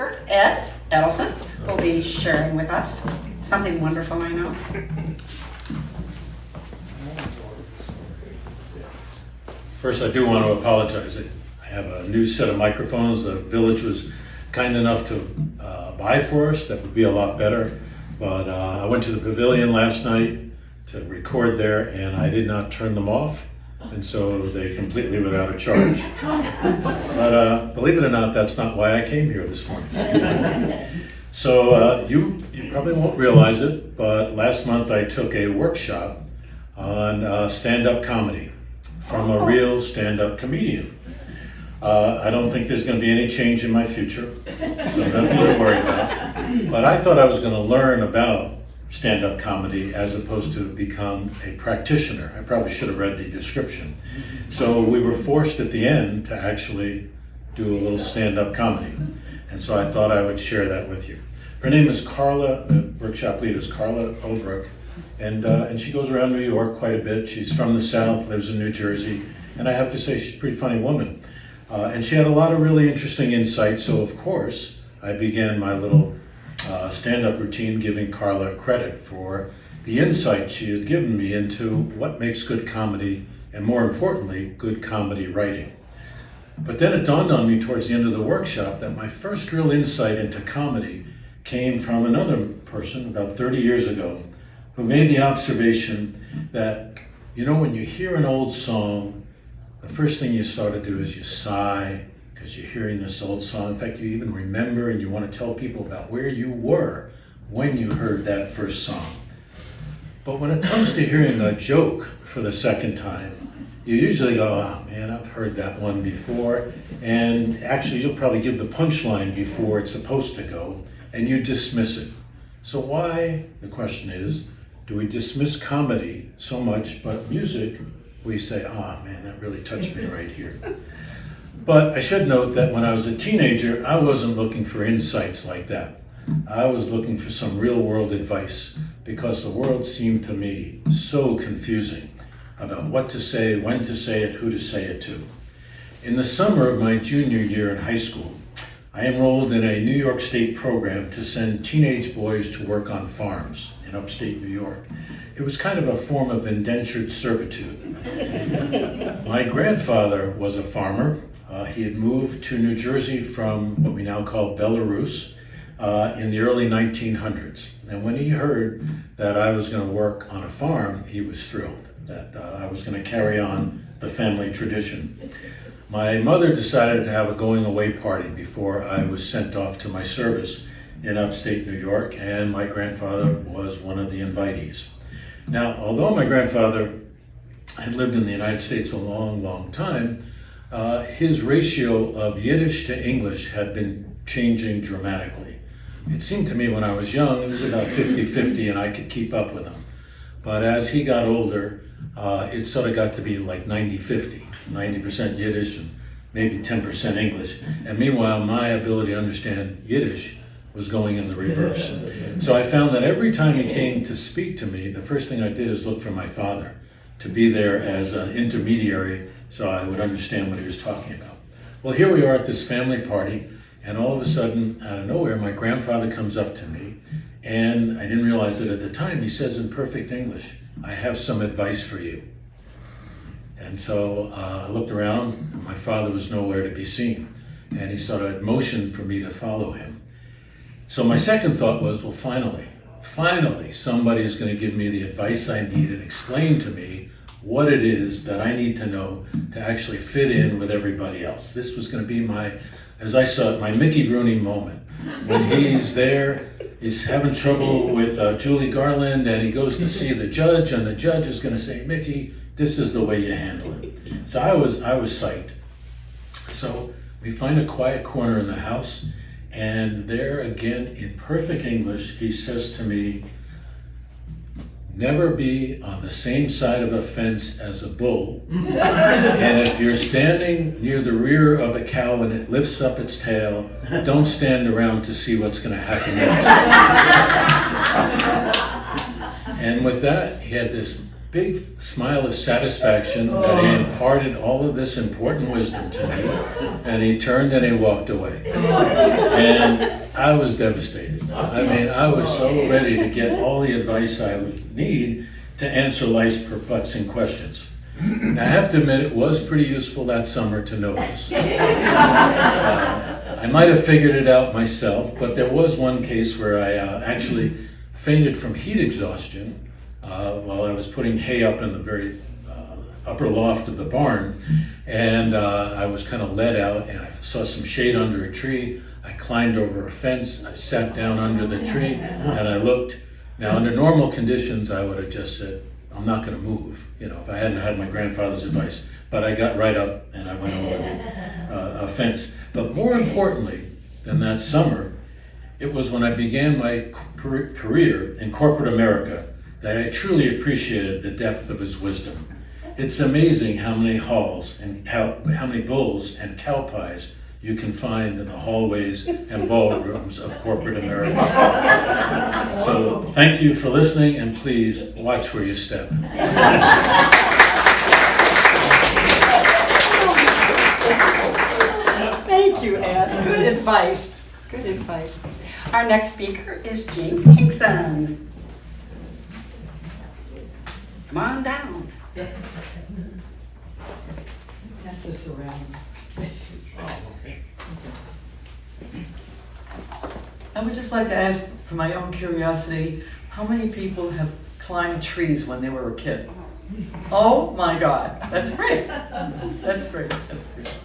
speaker, Ed Edelson, will be sharing with us something wonderful, I know. First, I do want to apologize. I have a new set of microphones the village was kind enough to buy for us that would be a lot better. But I went to the pavilion last night to record there and I did not turn them off. And so they're completely without a charge. But believe it or not, that's not why I came here this morning. So you probably won't realize it, but last month I took a workshop on stand-up comedy from a real stand-up comedian. I don't think there's going to be any change in my future, so nothing to worry about. But I thought I was going to learn about stand-up comedy as opposed to become a practitioner. I probably should have read the description. So we were forced at the end to actually do a little stand-up comedy. And so I thought I would share that with you. Her name is Carla, the workshop leader is Carla Obrook, and she goes around New York quite a bit. She's from the South, lives in New Jersey, and I have to say she's a pretty funny woman. And she had a lot of really interesting insights, so of course I began my little stand-up routine giving Carla credit for the insight she had given me into what makes good comedy, and more importantly, good comedy writing. But then it dawned on me towards the end of the workshop that my first real insight into comedy came from another person about 30 years ago who made the observation that, you know, when you hear an old song, the first thing you start to do is you sigh because you're hearing this old song. In fact, you even remember and you want to tell people about where you were when you heard that first song. But when it comes to hearing a joke for the second time, you usually go, oh man, I've heard that one before. And actually, you'll probably give the punchline before it's supposed to go, and you dismiss it. So why, the question is, do we dismiss comedy so much, but music, we say, oh man, that really touched me right here. But I should note that when I was a teenager, I wasn't looking for insights like that. I was looking for some real world advice because the world seemed to me so confusing about what to say, when to say it, who to say it to. In the summer of my junior year in high school, I enrolled in a New York State program to send teenage boys to work on farms in upstate New York. It was kind of a form of indentured servitude. My grandfather was a farmer. He had moved to New Jersey from what we now call Belarus in the early 1900s. And when he heard that I was going to work on a farm, he was thrilled that I was going to carry on the family tradition. My mother decided to have a going away party before I was sent off to my service in upstate New York, and my grandfather was one of the invitees. Now, although my grandfather had lived in the United States a long, long time, his ratio of Yiddish to English had been changing dramatically. It seemed to me when I was young, it was about 50-50 and I could keep up with him. But as he got older, it sort of got to be like 90-50, 90% Yiddish and maybe 10% English. And meanwhile, my ability to understand Yiddish was going in the reverse. So I found that every time he came to speak to me, the first thing I did is look for my father to be there as an intermediary so I would understand what he was talking about. Well, here we are at this family party, and all of a sudden, out of nowhere, my grandfather comes up to me, and I didn't realize it at the time. He says in perfect English, "I have some advice for you." And so I looked around, my father was nowhere to be seen, and he sort of motioned for me to follow him. So my second thought was, well, finally, somebody is going to give me the advice I need and explain to me what it is that I need to know to actually fit in with everybody else. This was going to be my, as I saw it, my Mickey Rooney moment. When he's there, he's having trouble with Julie Garland, and he goes to see the judge, and the judge is going to say, "Mickey, this is the way you handle it." So I was psyched. So we find a quiet corner in the house, and there again, in perfect English, he says to me, "Never be on the same side of a fence as a bull. And if you're standing near the rear of a cow and it lifts up its tail, don't stand around to see what's going to happen next." And with that, he had this big smile of satisfaction that he imparted all of this important wisdom to me, and he turned and he walked away. And I was devastated. I mean, I was so ready to get all the advice I would need to answer life's perplexing questions. Now, I have to admit, it was pretty useful that summer to know this. I might have figured it out myself, but there was one case where I actually fainted from heat exhaustion while I was putting hay up in the very upper loft of the barn, and I was kind of let out, and I saw some shade under a tree. I climbed over a fence, I sat down under the tree, and I looked. Now, under normal conditions, I would have just said, I'm not going to move, if I hadn't had my grandfather's advice. But I got right up and I went over a fence. But more importantly than that summer, it was when I began my career in corporate America that I truly appreciated the depth of his wisdom. It's amazing how many halls and how many bulls and cow pies you can find in the hallways and ballrooms of corporate America. So thank you for listening, and please watch where you step. Thank you, Ed. Good advice. Good advice. Our next speaker is Jean Hinkson. Come on down. Pass this around. I would just like to ask, for my own curiosity, how many people have climbed trees when they were a kid? Oh my God, that's great. That's great, that's great.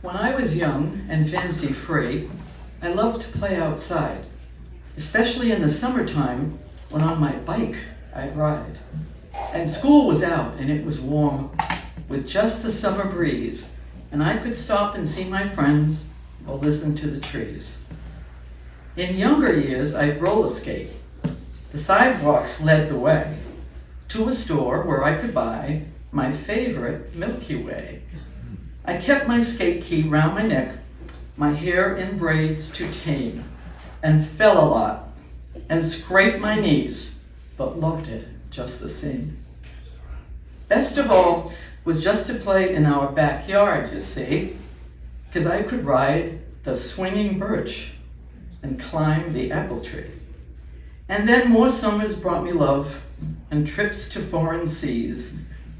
When I was young and fancy free, I loved to play outside, especially in the summertime when on my bike I'd ride. And school was out and it was warm with just a summer breeze, and I could stop and see my friends or listen to the trees. In younger years, I'd roller skate. The sidewalks led the way to a store where I could buy my favorite Milky Way. I kept my skate key round my neck, my hair in braids to tame, and fell a lot and scraped my knees, but loved it just the same. Best of all was just to play in our backyard, you see, because I could ride the swinging birch and climb the apple tree. And then more summers brought me love and trips to foreign seas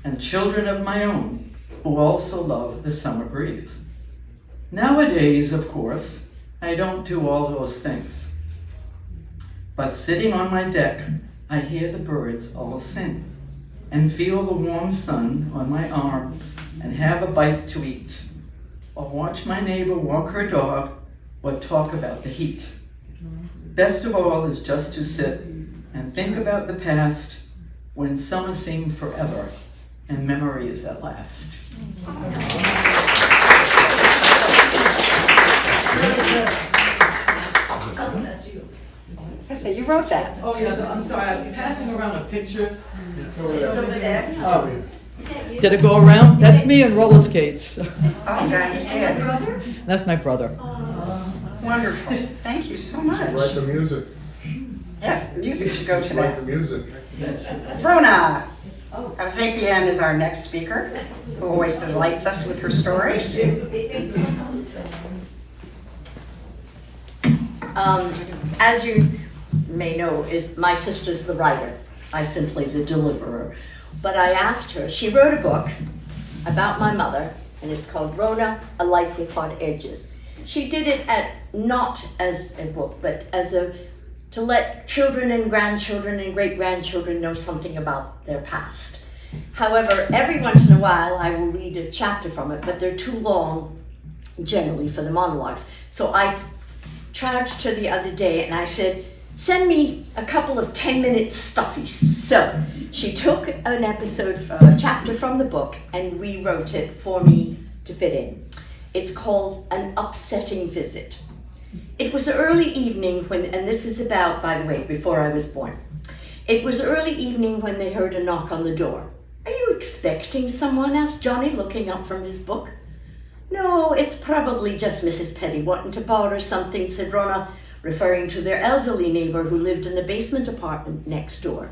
and children of my own who also love the summer breeze. Nowadays, of course, I don't do all those things. But sitting on my deck, I hear the birds all sing and feel the warm sun on my arm and have a bite to eat, or watch my neighbor walk her dog, or talk about the heat. Best of all is just to sit and think about the past when summer seemed forever and memories at last. So you wrote that. Oh yeah, I'm sorry, I'm passing around a picture. Over there. Oh. Did it go around? That's me in roller skates. Oh, glad to see it. That's my brother. Wonderful. Thank you so much. Write the music. Yes, the music should go to Write the that. music. Bruna Avazakian is our next speaker, who always delights us with her stories. As you may know, my sister's the writer. I simply the deliverer. But I asked her, she wrote a book about my mother, and it's called Rona, A Life with Hard Edges. She did it not as a book, but as to let children and grandchildren and great-grandchildren know something about their past. However, every once in a while I will read a chapter from it, but they're too long generally for the monologues. So I charged her the other day and I said, send me a couple of 10-minute stuffies. So she took an a chapter from the book and rewrote it for me to fit in. It's called An Upsetting Visit. It was early evening when, and this is about, by the way, before I was born. It was early evening when they heard a knock on the door. Are you expecting someone? Asked Johnny, looking up from his book. No, it's probably just Mrs. Petty wanting to borrow something, said Rona. referring to their elderly neighbour who lived in the basement apartment next door.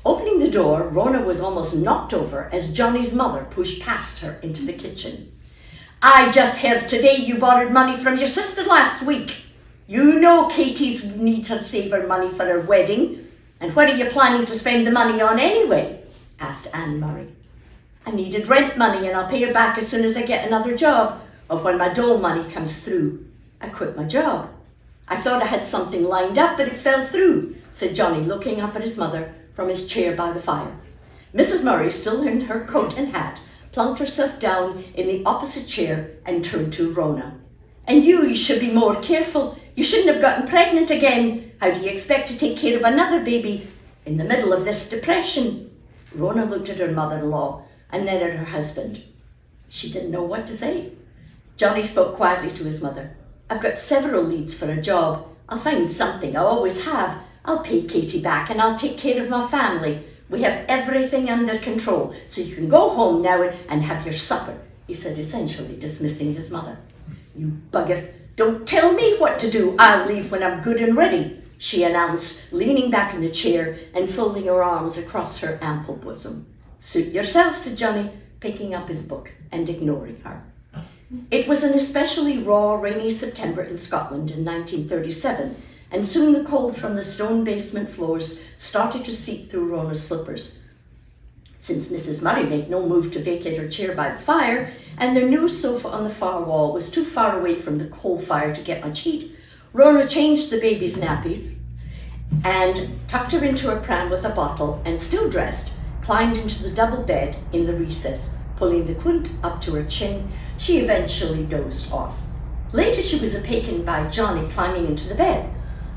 Opening the door, Rona was almost knocked over as Johnny's mother pushed past her into the kitchen. "I just heard today you borrowed money from your sister last week. You know Katie's needs to save her money for her wedding. And what are you planning to spend the money on anyway?" asked Anne Murray. "I needed rent money and I'll pay her back as soon as I get another job, or when my dole money comes through. I quit my job. I thought I had something lined up, but it fell through," said Johnny, looking up at his mother from his chair by the fire. Mrs. Murray, still in her coat and hat, plunked herself down in the opposite chair and turned to Rona. "And you should be more careful. You shouldn't have gotten pregnant again. How do you expect to take care of another baby in the middle of this depression?" Rona looked at her mother-in-law and then at her husband. She didn't know what to say. Johnny spoke quietly to his mother. "I've got several leads for a job. I'll find something. I always have. I'll pay Katie back and I'll take care of my family. We have everything under control, so you can go home now and have your supper," he said, essentially dismissing his mother. "You bugger, don't tell me what to do. I'll leave when I'm good and ready," she announced, leaning back in the chair and folding her arms across her ample bosom. "Suit yourself," said Johnny, picking up his book and ignoring her. It was an especially raw, rainy September in Scotland in 1937, and soon the cold from the stone basement floors started to seep through Rona's slippers. Since Mrs. Murray made no move to vacate her chair by the fire, and their new sofa on the far wall was too far away from the coal fire to get much heat, Rona changed the baby's nappies and tucked her into her pram with a bottle, and still dressed, climbed into the double bed in the recess. Pulling the quilt up to her chin, she eventually dozed off. Later she was awakened by Johnny climbing into the bed.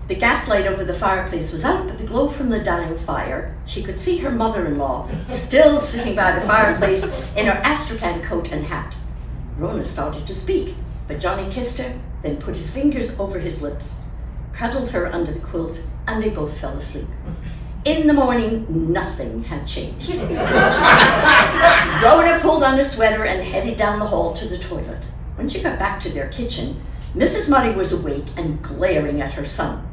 The gaslight over the fireplace was out, but the glow from the dying fire, she could see her mother-in-law still sitting by the fireplace in her astrakhan coat and hat. Rona started to speak, but Johnny kissed her, then put his fingers over his lips, cuddled her under the quilt, and they both fell asleep. In the morning, nothing had changed. Rona pulled on a sweater and headed down the hall to the toilet. When she got back to their kitchen, Mrs. Murray was awake and glaring at her son.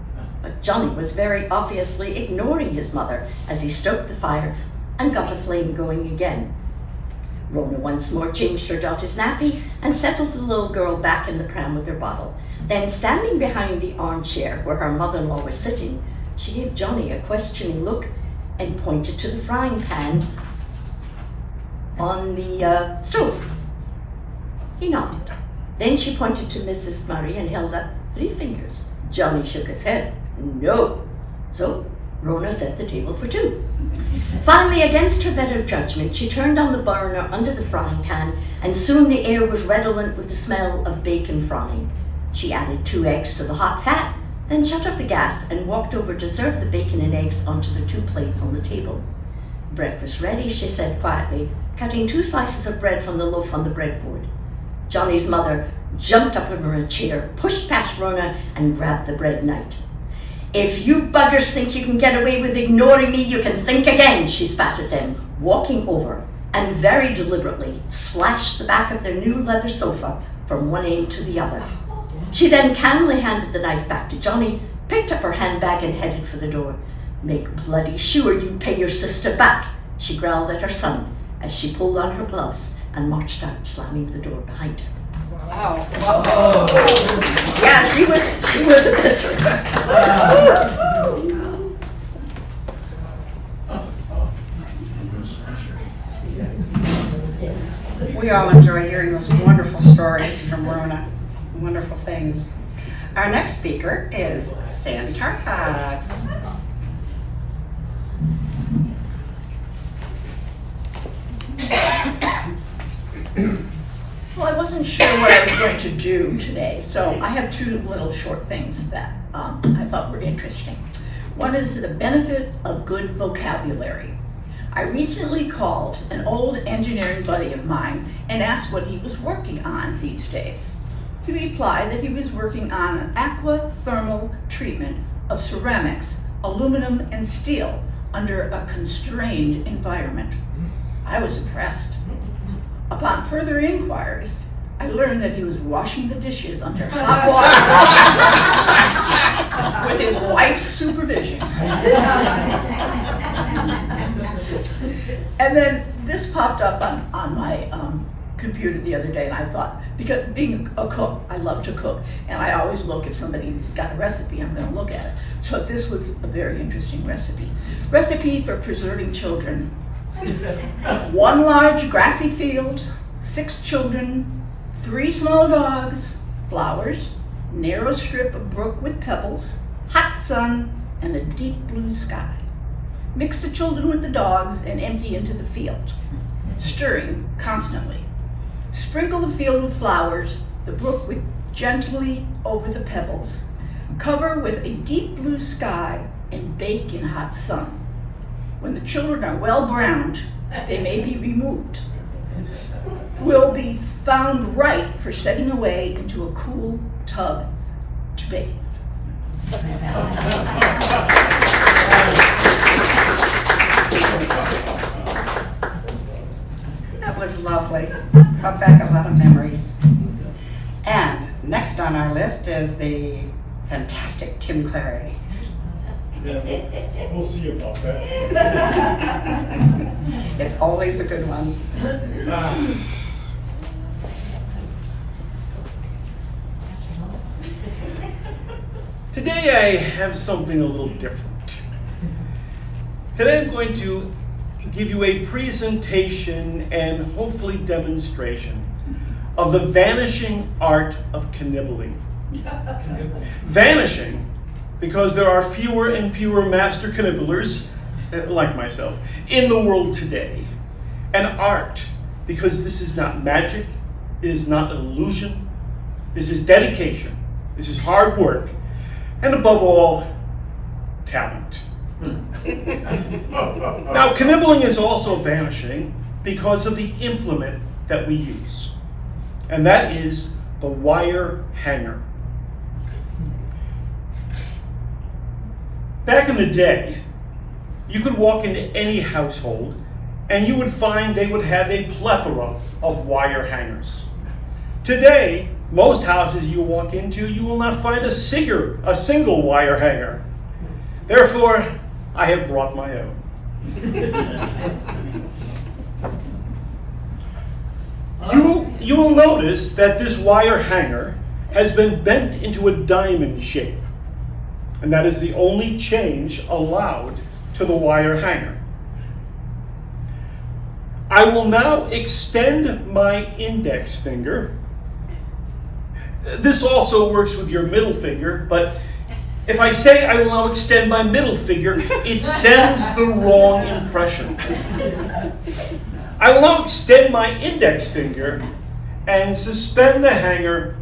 But Johnny was very obviously ignoring his mother as he stoked the fire and got a flame going again. Rona once more changed her daughter's nappy and settled the little girl back in the pram with her bottle. Then, standing behind the armchair where her mother-in-law was sitting, she gave Johnny a questioning look and pointed to the frying pan on the stove. He nodded. Then she pointed to Mrs. Murray and held up 3 fingers. Johnny shook his head. No. So Rona set the table for 2. Finally, against her better judgment, she turned on the burner under the frying pan, and soon the air was redolent with the smell of bacon frying. She added 2 eggs to the hot fat, then shut off the gas and walked over to serve the bacon and eggs onto the 2 plates on the table. "Breakfast ready," she said quietly, cutting 2 slices of bread from the loaf on the breadboard. Johnny's mother jumped up from her chair, pushed past Rona, and grabbed the bread knife. "If you buggers think you can get away with ignoring me, you can think again," she spat at them, walking over and very deliberately slashed the back of their new leather sofa from one end to the other. She then calmly handed the knife back to Johnny, picked up her handbag and headed for the door. "Make bloody sure you pay your sister back," she growled at her son as she pulled on her gloves and marched out, slamming the door behind her. Wow. Yeah, she was a misery. We all enjoy hearing those wonderful stories from Rona. Wonderful things. Our next speaker is Sandy Tarfax. Well, I wasn't sure what I was going to do today, so I have 2 little short things that I thought were interesting. One is the benefit of good vocabulary. I recently called an old engineering buddy of mine and asked what he was working on these days. He replied that he was working on an aqua-thermal treatment of ceramics, aluminum, and steel under a constrained environment. I was impressed. Upon further inquiries, I learned that he was washing the dishes under hot water with his wife's supervision. And then this popped up on my computer the other day, and I thought, because being a cook, I love to cook, and I always look, if somebody's got a recipe, I'm going to look at it. So this was a very interesting recipe. Recipe for preserving children. 1 large grassy field, 6 children, 3 small dogs, flowers, narrow strip of brook with pebbles, hot sun, and a deep blue sky. Mix the children with the dogs and empty into the field, stirring constantly. Sprinkle the field with flowers, the brook with gently over the pebbles. Cover with a deep blue sky and bake in hot sun. When the children are well browned, they may be removed. Will be found right for setting away into a cool tub to bathe. That was lovely. Brought back a lot of memories. And next on our list is the fantastic Tim Clary. Yeah, we'll see about that. It's always a good one. Today I have something a little different. Today I'm going to give you a presentation and hopefully demonstration of the vanishing art of knibbling. Vanishing because there are fewer and fewer master knibblers, like myself, in the world today. And art, because this is not magic, it is not an illusion, this is dedication, this is hard work, and above all, talent. Now, knibbling is also vanishing because of the implement that we use, and that is the wire hanger. Back in the day, you could walk into any household and you would find they would have a plethora of wire hangers. Today, most houses you walk into, you will not find a single wire hanger. Therefore, I have brought my own. You will notice that this wire hanger has been bent into a diamond shape. And that is the only change allowed to the wire hanger. I will now extend my index finger. This also works with your middle finger, but if I say I will now extend my middle finger, it sends the wrong impression. I will now extend my index finger and suspend the hanger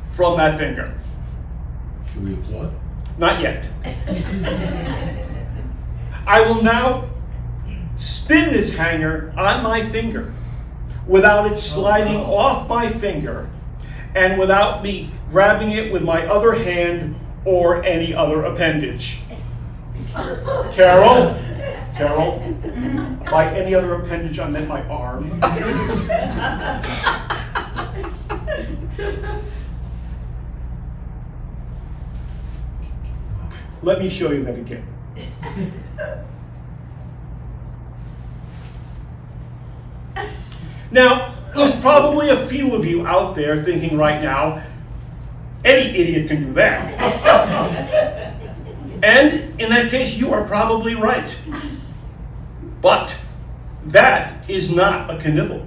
from that finger. Should we applaud? Not yet. I will now spin this hanger on my finger without it sliding off my finger and without me grabbing it with my other hand or any other appendage. Carol, by any other appendage I meant my arm. Let me show you that again. Now, there's probably a few of you out there thinking right now, any idiot can do that. And in that case, you are probably right. But that is not a knibble.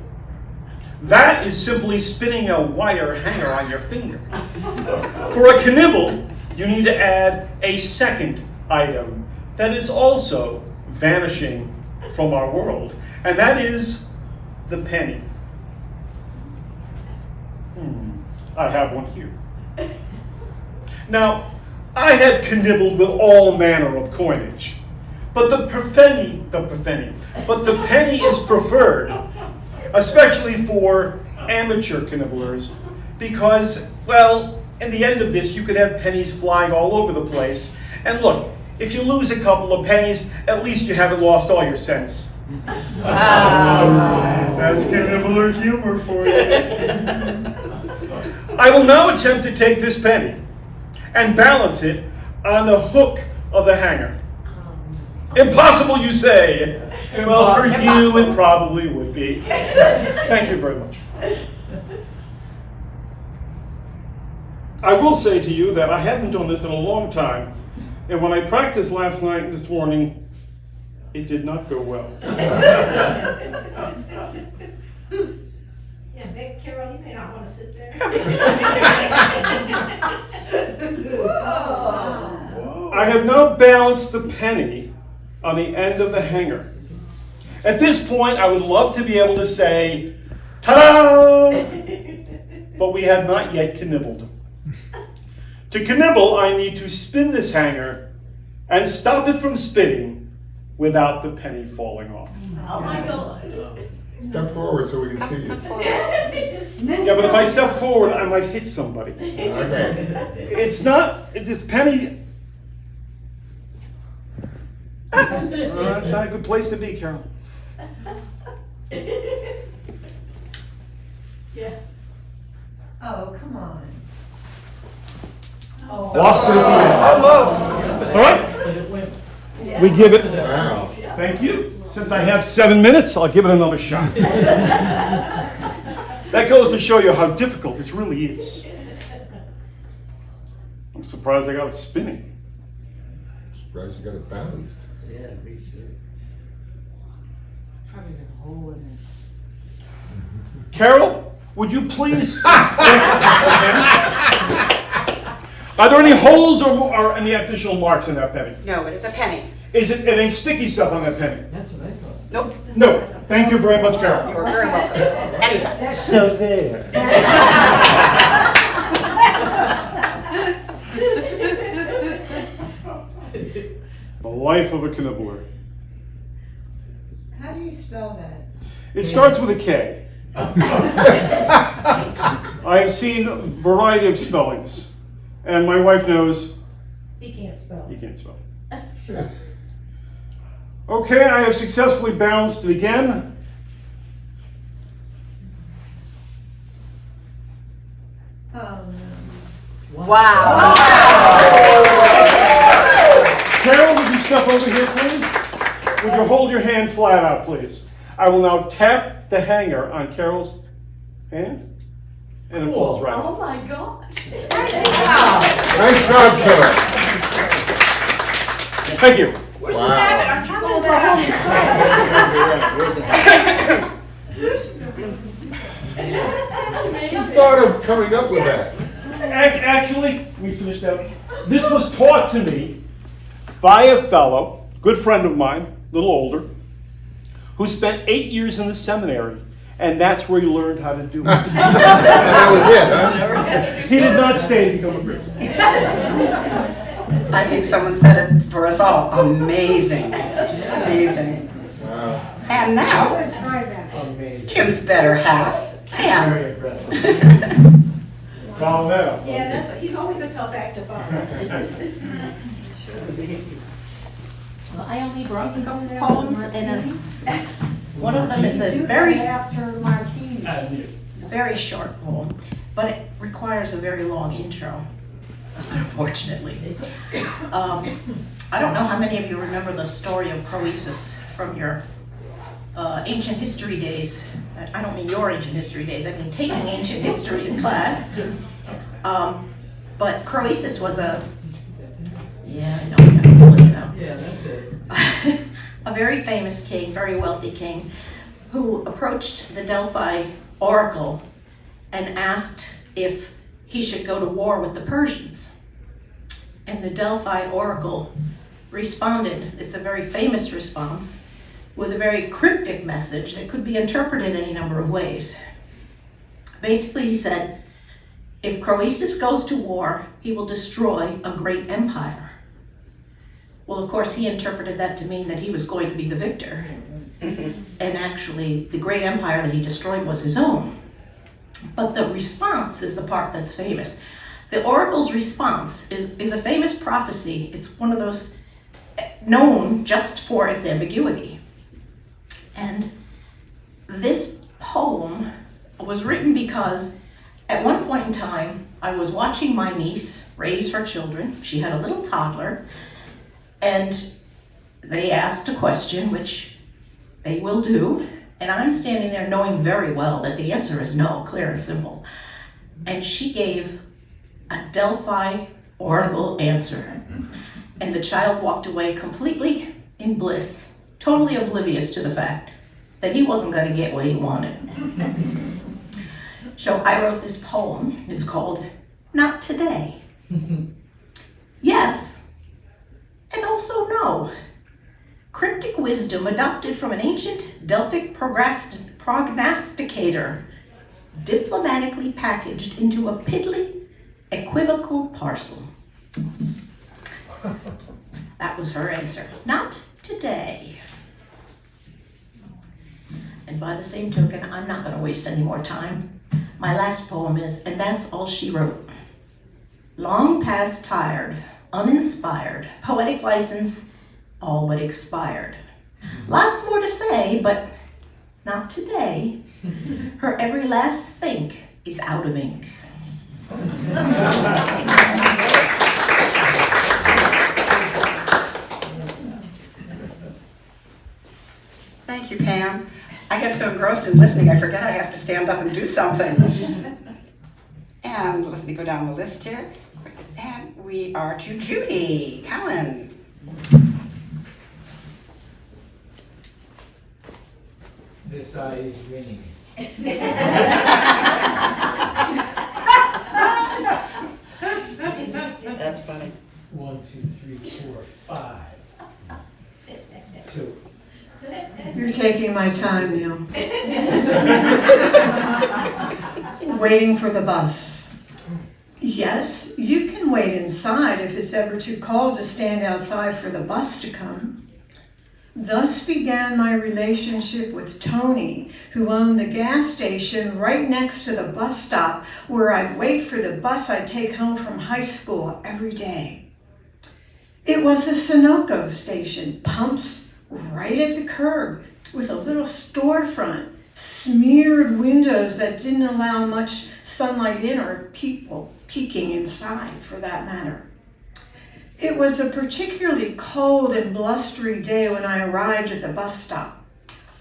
That is simply spinning a wire hanger on your finger. For a knibble, you need to add a second item that is also vanishing from our world, and that is the penny. I have one here. Now, I have knibbled with all manner of coinage, but the penny is preferred, especially for amateur knibblers, because, well, in the end of this, you could have pennies flying all over the place. And look, if you lose a couple of pennies, at least you haven't lost all your sense. That's knibbler humor for you. I will now attempt to take this penny and balance it on the hook of the hanger. Impossible, you say? Well, for you, it probably would be. Thank you very much. I will say to you that I hadn't done this in a long time, and when I practiced last night and this morning, it did not go well. Yeah, Vic, Carol, you may not want to sit there. I have now balanced the penny on the end of the hanger. At this point, I would love to be able to say, ta-da! But we have not yet knibbled. To knibble, I need to spin this hanger and stop it from spinning without the penny falling off. Oh my God. Step forward so we can see you. Yeah, but if I step forward, I might hit somebody. Okay. It's this penny. That's not a good place to be, Carol. Yeah. Oh, come on. Lost it at the end. All right? We give it. Wow. Thank you. Since I have 7 minutes, I'll give it another shot. That goes to show you how difficult this really is. I'm surprised I got it spinning. Surprised you got it balanced. Yeah, me too. Probably been a hole in it. Carol, would you please inspect the penny? Are there any holes or any additional marks in that penny? No, it is a penny. Is it any sticky stuff on that penny? That's what I thought. Nope. No. Thank you very much, Carol. You're very welcome. Anytime. So there. The life of a knibbler. How do you spell that? It starts with a K. I have seen a variety of spellings, and my wife knows He can't spell. you can't spell. Okay, I have successfully balanced it again. Oh, no. Wow. Carol, would you step over here, please? Would you hold your hand flat out, please? I will now tap the hanger on Carol's hand, and it falls right Oh out. my God. Nice job, Carol. Thank you. Where's Wow. the rabbit? I'm trying to go Who thought of coming up with that? Actually, we finished that. This was taught to me by a fellow, good friend of mine, a little older, who spent 8 years in the seminary, and that's where he learned how to do it. That was it, huh? He did not stay to become a priest. I think someone said it for us all. Amazing. Just amazing. Wow. And now, try that. Amazing. Tim's better half, Pam. Very impressive. Follow that up. Yeah, he's always a tough act to follow. Well, I only brought poems and one of them is a very, After Martini. very short poem, but it requires a very long intro, unfortunately. I don't know how many of you remember the story of Croesus from your ancient history days. I don't mean your ancient history days, I mean taking ancient history in class. But Croesus was a, yeah, I know, I gotta pull it now. Yeah, that's it. A very famous king, very wealthy king, who approached the Delphi oracle and asked if he should go to war with the Persians. And the Delphi oracle responded, it's a very famous response, with a very cryptic message that could be interpreted any number of ways. Basically, he said, if Croesus goes to war, he will destroy a great empire. Well, of course, he interpreted that to mean that he was going to be the victor. And actually, the great empire that he destroyed was his own. But the response is the part that's famous. The oracle's response is a famous prophecy. It's one of those known just for its ambiguity. And this poem was written because at one point in time, I was watching my niece raise her children. She had a little toddler, and they asked a question, which they will do, and I'm standing there knowing very well that the answer is no, clear and simple. And she gave a Delphi oracle answer, and the child walked away completely in bliss, totally oblivious to the fact that he wasn't going to get what he wanted. So I wrote this poem. It's called Not Today. Yes, and also no. Cryptic wisdom adopted from an ancient Delphic prognosticator, diplomatically packaged into a piddly, equivocal parcel. That was her answer. Not today. And by the same token, I'm not going to waste any more time. My last poem is, and that's all she wrote. Long past tired, uninspired, poetic license, all but expired. Lots more to say, but not today. Her every last think is out of ink. Thank you, Pam. I get so engrossed in listening, I forget I have to stand up and do something. And let me go down the list here. And we are to Judy Cowan. This eye is winning. That's funny. 1, 2, 3, 4, 5. 2. You're taking my time now. Waiting for the bus. Yes, you can wait inside if it's ever too cold to stand outside for the bus to come. Thus began my relationship with Tony, who owned the gas station right next to the bus stop where I'd wait for the bus I'd take home from high school every day. It was a Sunoco station, pumps right at the curb, with a little storefront, smeared windows that didn't allow much sunlight in or people peeking inside, for that matter. It was a particularly cold and blustery day when I arrived at the bus stop.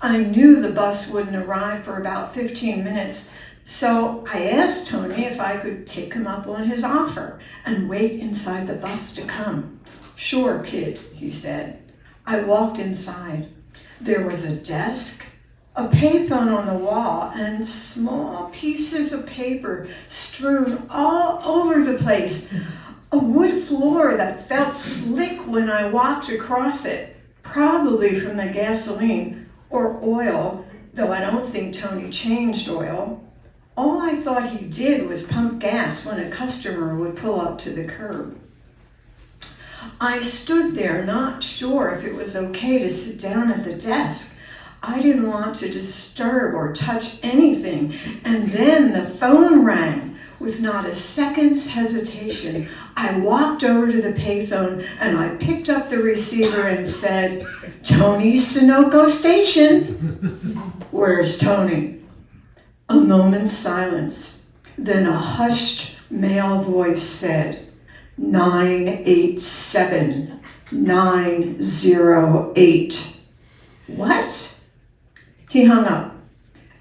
I knew the bus wouldn't arrive for about 15 minutes, so I asked Tony if I could take him up on his offer and wait inside the bus to come. Sure, kid, he said. I walked inside. There was a desk, a payphone on the wall, and small pieces of paper strewn all over the place. A wood floor that felt slick when I walked across it, probably from the gasoline or oil, though I don't think Tony changed oil. All I thought he did was pump gas when a customer would pull up to the curb. I stood there not sure if it was okay to sit down at the desk. I didn't want to disturb or touch anything. And then the phone rang. With not a second's hesitation, I walked over to the payphone and I picked up the receiver and said, "Tony's Sunoco station." "Where's Tony?" A moment's silence. Then a hushed male voice said, 987 908. What? He hung up.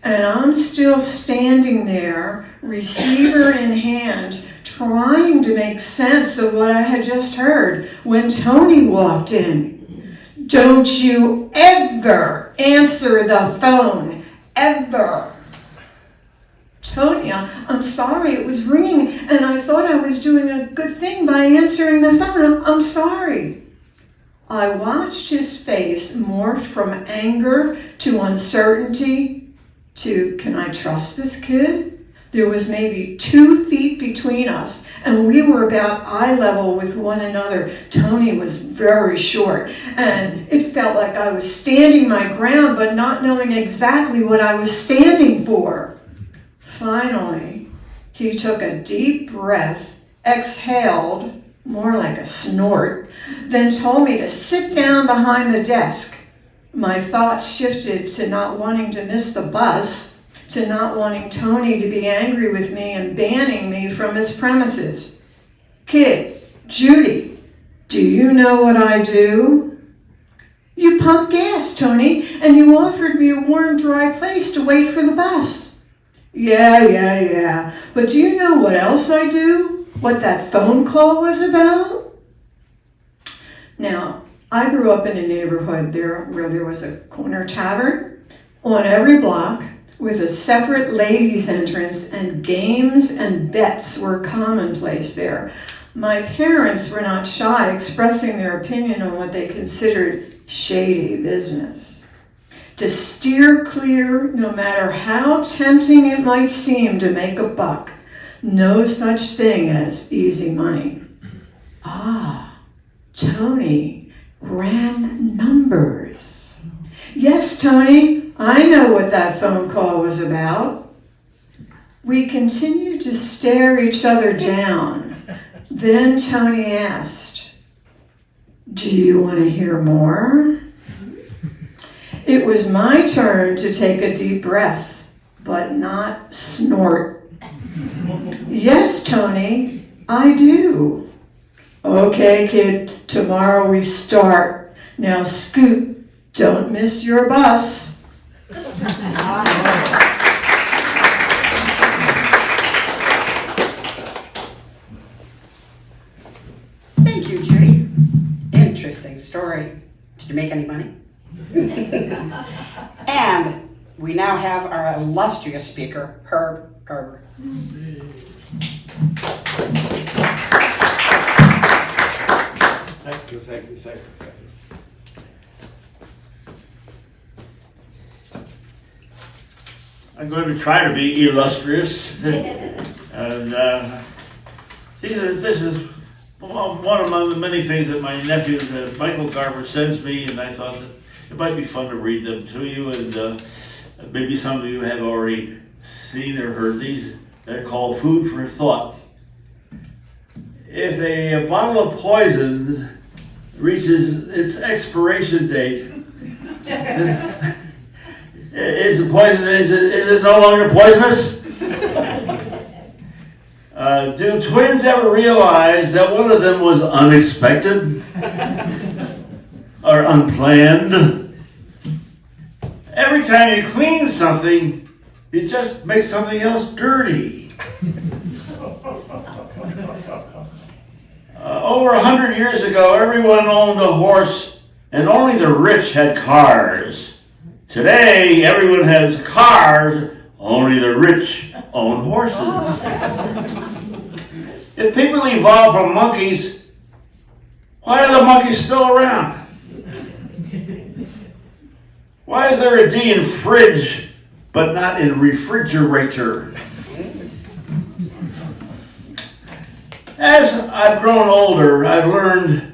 And I'm still standing there, receiver in hand, trying to make sense of what I had just heard when Tony walked in. "Don't you ever answer the phone, ever." "Tony, I'm sorry, it was ringing, and I thought I was doing a good thing by answering the phone. I'm sorry." I watched his face morph from anger to uncertainty to, can I trust this kid? There was maybe 2 feet between us, and we were about eye level with one another. Tony was very short, and it felt like I was standing my ground, but not knowing exactly what I was standing for. Finally, he took a deep breath, exhaled, more like a snort, then told me to sit down behind the desk. My thoughts shifted to not wanting to miss the bus, to not wanting Tony to be angry with me and banning me from his premises. Kid, Judy, do you know what I do? You pump gas, Tony, and you offered me a warm, dry place to wait for the bus. Yeah. But do you know what else I do? What that phone call was about? Now, I grew up in a neighborhood there where there was a corner tavern on every block with a separate ladies' entrance, and games and bets were commonplace there. My parents were not shy expressing their opinion on what they considered shady business. To steer clear, no matter how tempting it might seem to make a buck, no such thing as easy money. Ah, Tony ran numbers. Yes, Tony, I know what that phone call was about. We continued to stare each other down. Then Tony asked, do you want to hear more? It was my turn to take a deep breath, but not snort. Yes, Tony, I do. Okay, kid, tomorrow we start. Now scoot, don't miss your bus. Thank you, Judy. Interesting story. Did you make any money? And we now have our illustrious speaker, Herb Gerber. Thank you. I'm going to try to be illustrious. And this is one among the many things that my nephew, Michael Garber, sends me, and I thought that it might be fun to read them to you, and maybe some of you have already seen or heard these. They're called Food for Thought. If a bottle of poison reaches its expiration date, is it no longer poisonous? Do twins ever realize that one of them was unexpected or unplanned? Every time you clean something, you just make something else dirty. Over 100 years ago, everyone owned a horse, and only the rich had cars. Today, everyone has cars, only the rich own horses. If people evolved from monkeys, why are the monkeys still around? Why is there a D in fridge, but not in refrigerator? As I've grown older, I've learned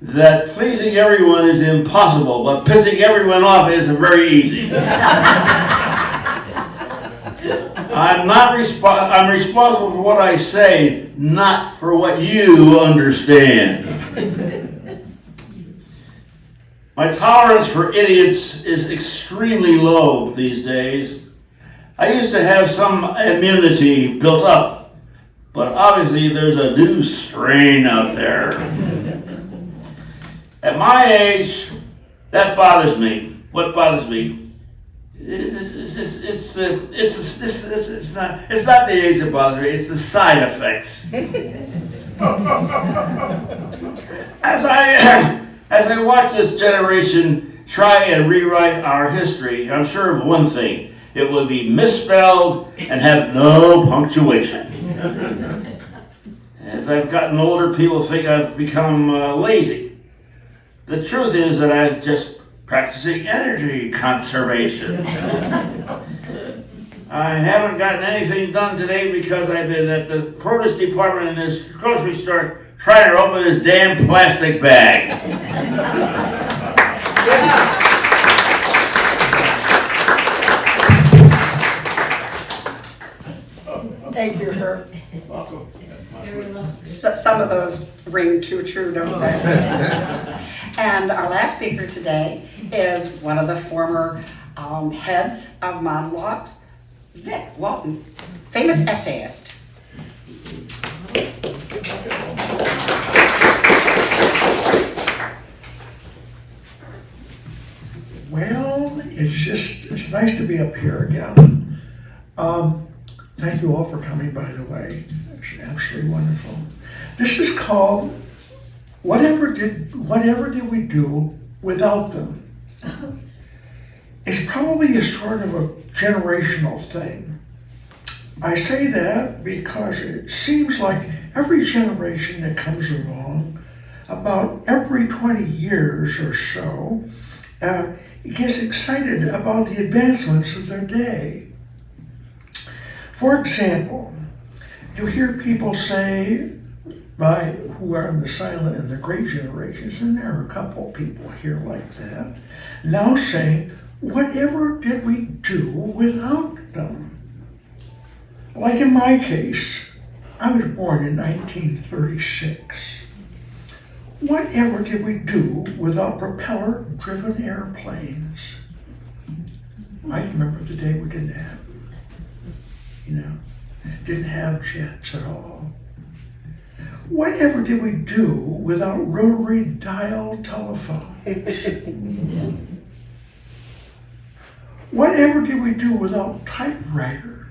that pleasing everyone is impossible, but pissing everyone off is very easy. I'm responsible for what I say, not for what you understand. My tolerance for idiots is extremely low these days. I used to have some immunity built up, but obviously there's a new strain out there. At my age, that bothers me. What bothers me? It's not the age that bothers me. It's the side effects. As I watch this generation try and rewrite our history, I'm sure of one thing: it will be misspelled and have no punctuation. As I've gotten older, people think I've become lazy. The truth is that I'm just practicing energy conservation. I haven't gotten anything done today because I've been at the produce department in this grocery store trying to open this damn plastic bag. Thank you, Herb. Some of those ring too true, don't they? And our last speaker today is one of the former heads of Monologues, Vic Walton, famous essayist. Well, it's nice to be up here again. Thank you all for coming, by the way. It's absolutely wonderful. This is called Whatever Did We Do Without Them? It's probably a sort of a generational thing. I say that because it seems like every generation that comes along, about every 20 years or so, gets excited about the advancements of their day. For example, you hear people say, who are in the silent and the great generations, and there are a couple people here like that, now saying, whatever did we do without them? Like in my case, I was born in 1936. Whatever did we do without propeller-driven airplanes? I remember the day we didn't have, didn't have jets at all. Whatever did we do without rotary dial telephones? Whatever did we do without typewriters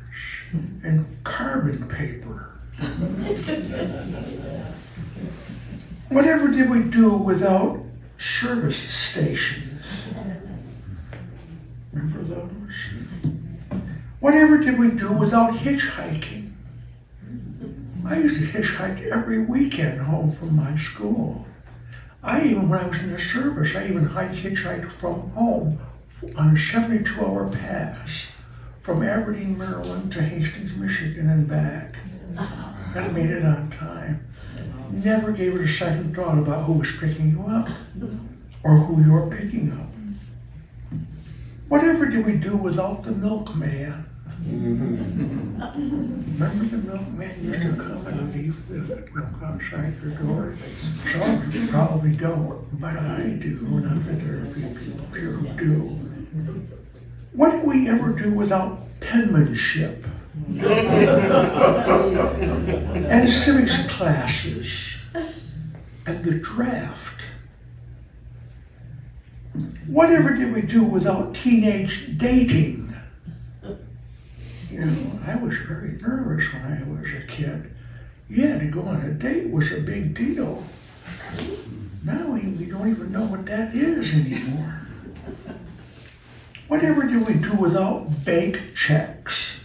and carbon paper? Whatever did we do without service stations? Remember those? Whatever did we do without hitchhiking? I used to hitchhike every weekend home from my school. When I was in the service, I even hitchhiked from home on a 72-hour pass from Aberdeen, Maryland to Hastings, Michigan and back. And I made it on time. Never gave it a second thought about who was picking you up or who you were picking up. Whatever did we do without the milkman? Remember the milkman used to come and leave the milk outside your door? Some of you probably don't, but I do, and I bet there are a few people here who do. What did we ever do without penmanship? And civics classes, and the draft? Whatever did we do without teenage dating? I was very nervous when I was a kid. Yeah, to go on a date was a big deal. Now we don't even know what that is anymore. Whatever did we do without bank checks?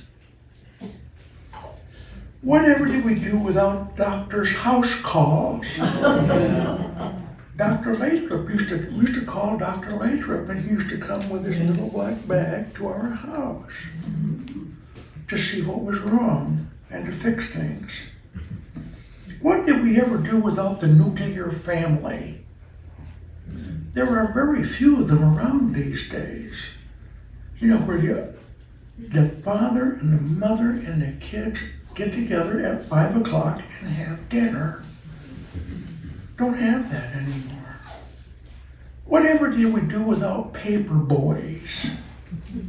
Whatever did we do without doctor's house calls? Dr. Lathrop used to call Dr. Lathrop, and he used to come with his little black bag to our house to see what was wrong and to fix things. What did we ever do without the nuclear family? There are very few of them around these days. Where the father and the mother and the kids get together at 5 o'clock and have dinner. Don't have that anymore. Whatever did we do without paper boys? A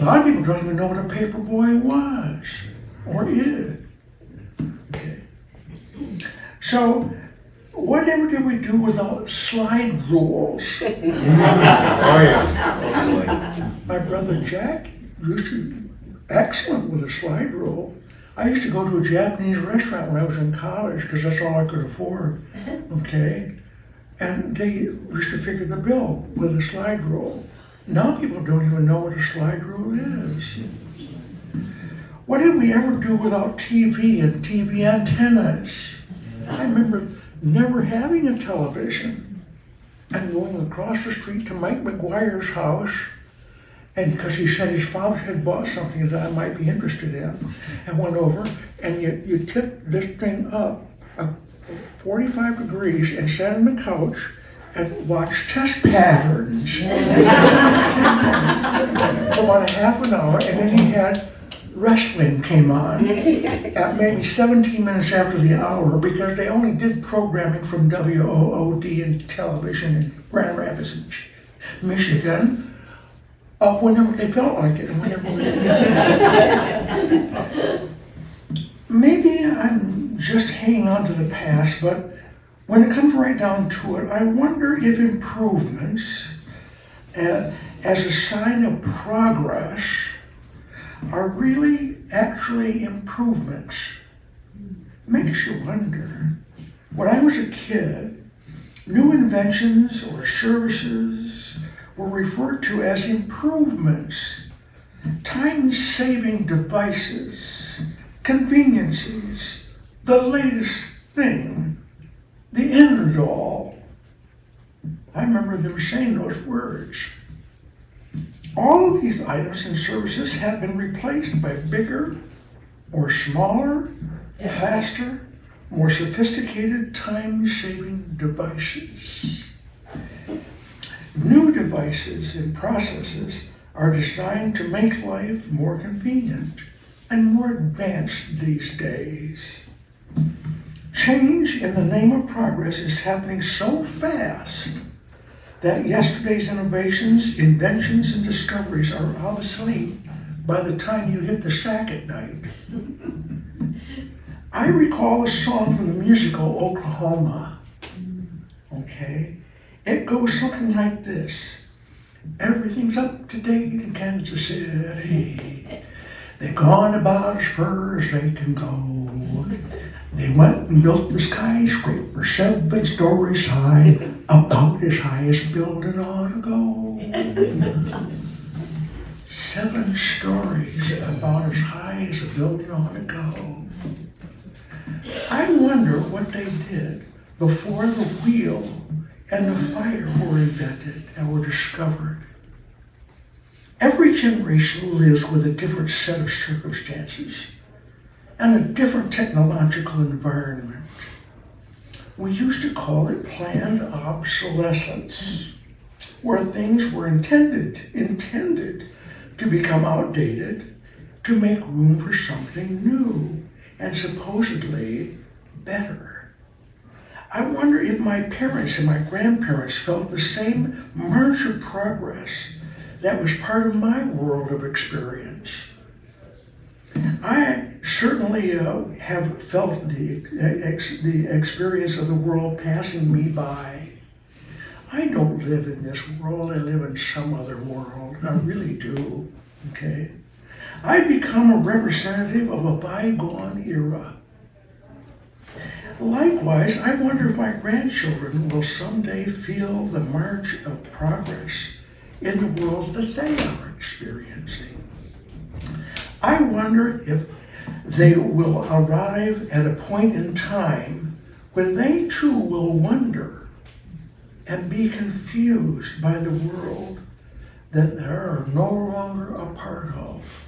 lot of people don't even know what a paper boy was or is. Okay. So, whatever did we do without slide rules? Oh, yeah. My brother Jack used to be excellent with a slide rule. I used to go to a Japanese restaurant when I was in college because that's all I could afford. Okay? And they used to figure the bill with a slide rule. Now people don't even know what a slide rule is. What did we ever do without TV and TV antennas? I remember never having a television and going across the street to Mike McGuire's house, and because he said his father had bought something that I might be interested in, and went over and you tip this thing up 45 degrees and sat on the couch and watched test patterns for about a half an hour, and then he had wrestling came on at maybe 17 minutes after the hour because they only did programming from WOOD and television in Grand Rapids, Michigan. Whenever they felt like it, and whenever maybe I'm just hanging on to the past, but when it comes right down to it, I wonder if improvements, as a sign of progress, are really actually improvements. Makes you wonder. When I was a kid, new inventions or services were referred to as improvements, time-saving devices, conveniences, the latest thing, the end all. I remember them saying those words. All of these items and services have been replaced by bigger or smaller, faster, more sophisticated time-saving devices. New devices and processes are designed to make life more convenient and more advanced these days. Change in the name of progress is happening so fast that yesterday's innovations, inventions, and discoveries are obsolete by the time you hit the sack at night. I recall a song from the musical Oklahoma. Okay? It goes something like this. Everything's up to date in Kansas City. They've gone about as far as they can go. They went and built the skyscraper 7 stories high, about as high as building ought to go. 7 stories, about as high as a building ought to go. I wonder what they did before the wheel and the fire were invented and were discovered. Every generation lives with a different set of circumstances and a different technological environment. We used to call it planned obsolescence, where things were intended to become outdated to make room for something new and supposedly better. I wonder if my parents and my grandparents felt the same march of progress that was part of my world of experience. I certainly have felt the experience of the world passing me by. I don't live in this world, I live in some other world. I really do, okay? I become a representative of a bygone era. Likewise, I wonder if my grandchildren will someday feel the march of progress in the world that they are experiencing. I wonder if they will arrive at a point in time when they too will wonder and be confused by the world that they are no longer a part of.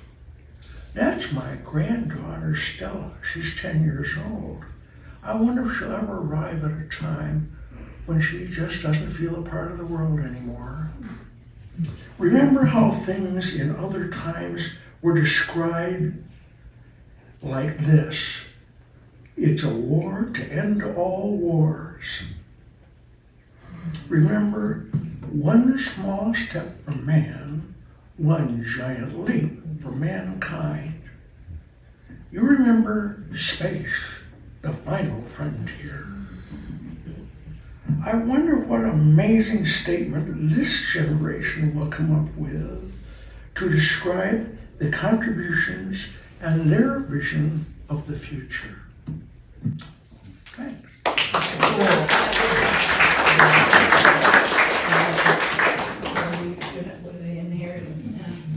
That's my granddaughter, Stella. She's 10 years old. I wonder if she'll ever arrive at a time when she just doesn't feel a part of the world anymore. Remember how things in other times were described like this: it's a war to end all wars. Remember, one small step for man, one giant leap for mankind. You remember space, the final frontier. I wonder what amazing statement this generation will come up with to describe the contributions and their vision of the future. Thanks.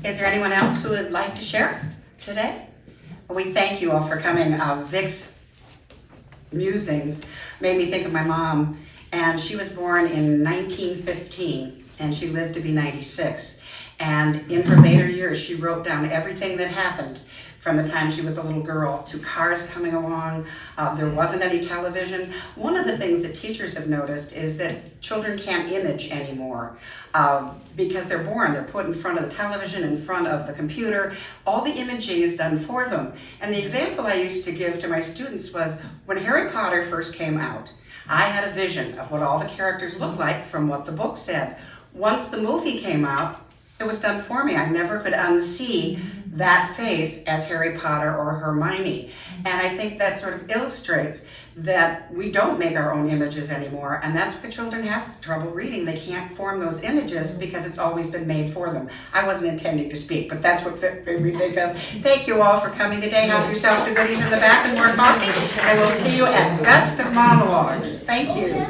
Is there anyone else who would like to share today? We thank you all for coming. Vic's musings made me think of my mom, and she was born in 1915, and she lived to be 96. And in her later years, she wrote down everything that happened from the time she was a little girl to cars coming along. There wasn't any television. One of the things that teachers have noticed is that children can't image anymore because they're born. They're put in front of the television, in front of the computer. All the imaging is done for them. And the example I used to give to my students was when Harry Potter first came out, I had a vision of what all the characters looked like from what the book said. Once the movie came out, it was done for me. I never could unsee that face as Harry Potter or Hermione. And I think that sort of illustrates that we don't make our own images anymore, and that's why children have trouble reading. They can't form those images because it's always been made for them. I wasn't intending to speak, but that's what made me think of. Thank you all for coming today. Have yourselves the goodies in the back and more coffee, and we'll see you at Best of Monologues. Thank you.